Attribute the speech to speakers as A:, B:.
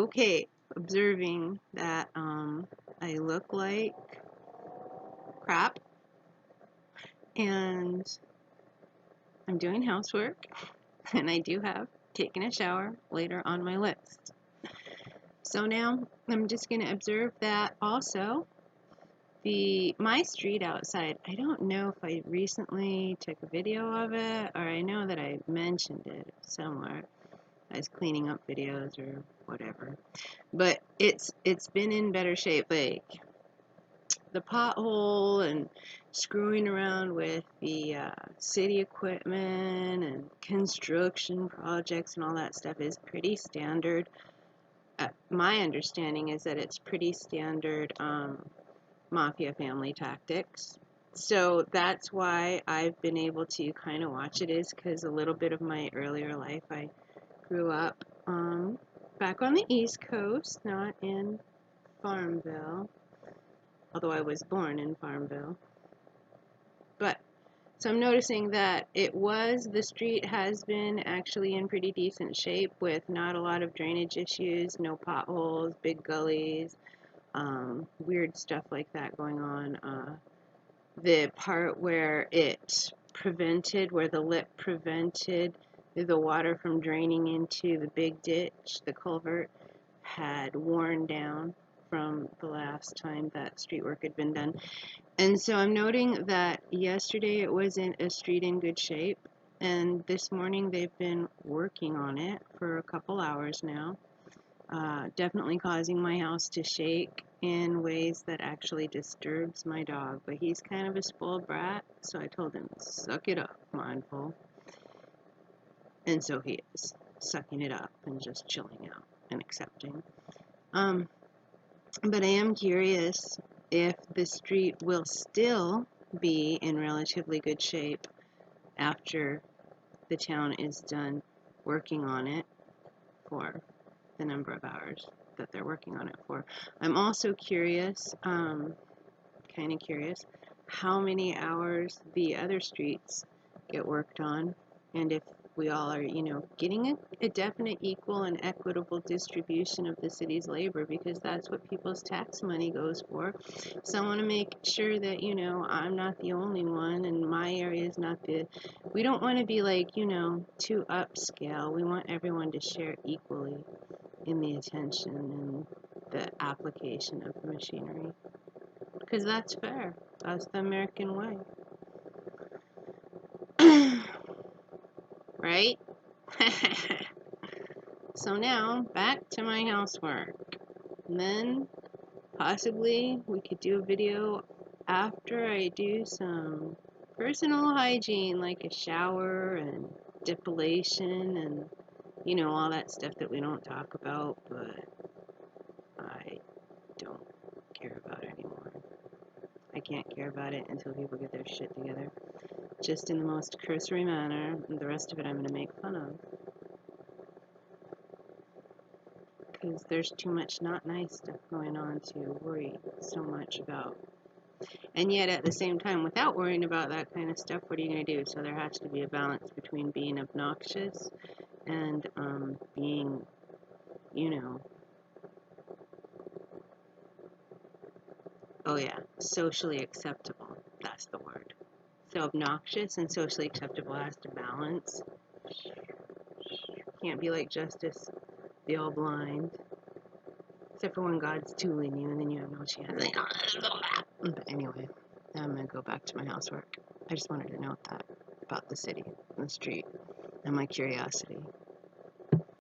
A: okay observing that I look like crap and I'm doing housework and I do have taken a shower later on my list. So now I'm just going to observe that also my street outside, I don't know if I recently took a video of it or I know that I mentioned it somewhere. I was cleaning up videos or whatever. But it's been in better shape. Like the pothole and screwing around with the city equipment and construction projects and all that stuff is pretty standard. My understanding is that it's pretty standard mafia family tactics. So that's why I've been able to kind of watch it, is because a little bit of my earlier life, I grew up back on the East Coast, not in Farmville, although I was born in Farmville. But so I'm noticing that the street has been actually in pretty decent shape with not a lot of drainage issues, no potholes, big gullies, weird stuff like that going on. The part where where the lip prevented the water from draining into the big ditch, the culvert, had worn down from the last time that street work had been done. And so I'm noting that yesterday it wasn't a street in good shape, and this morning they've been working on it for a couple hours now, definitely causing my house to shake in ways that actually disturbs my dog. But he's kind of a spoiled brat, so I told him, suck it up, Mindful. And so he is sucking it up and just chilling out and accepting. But I am curious if the street will still be in relatively good shape after the town is done working on it for the number of hours that they're working on it for. I'm also curious, kind of curious, how many hours the other streets get worked on, and if we all are, getting a definite equal and equitable distribution of the city's labor, because that's what people's tax money goes for. So I want to make sure that, I'm not the only one, and my area is not we don't want to be like, too upscale. We want everyone to share equally in the attention and the application of the machinery, because that's fair. That's the American way. Right? So now, back to my housework. And then, possibly, we could do a video after I do some personal hygiene, like a shower and depilation and, all that stuff that we don't talk about, but I don't care about anymore. I can't care about it until people get their shit together. Just in the most cursory manner, and the rest of it I'm going to make fun of. Because there's too much not nice stuff going on to worry so much about. And yet at the same time, without worrying about that kind of stuff, what are you going to do? So there has to be a balance between being obnoxious and being, oh yeah, socially acceptable. That's the word. So obnoxious and socially acceptable has to balance. Can't be like Justice, the all blind. Except for when God's tooling you and then you have no chance. But anyway, I'm going to go back to my housework. I just wanted to note that about the city and the street and my curiosity.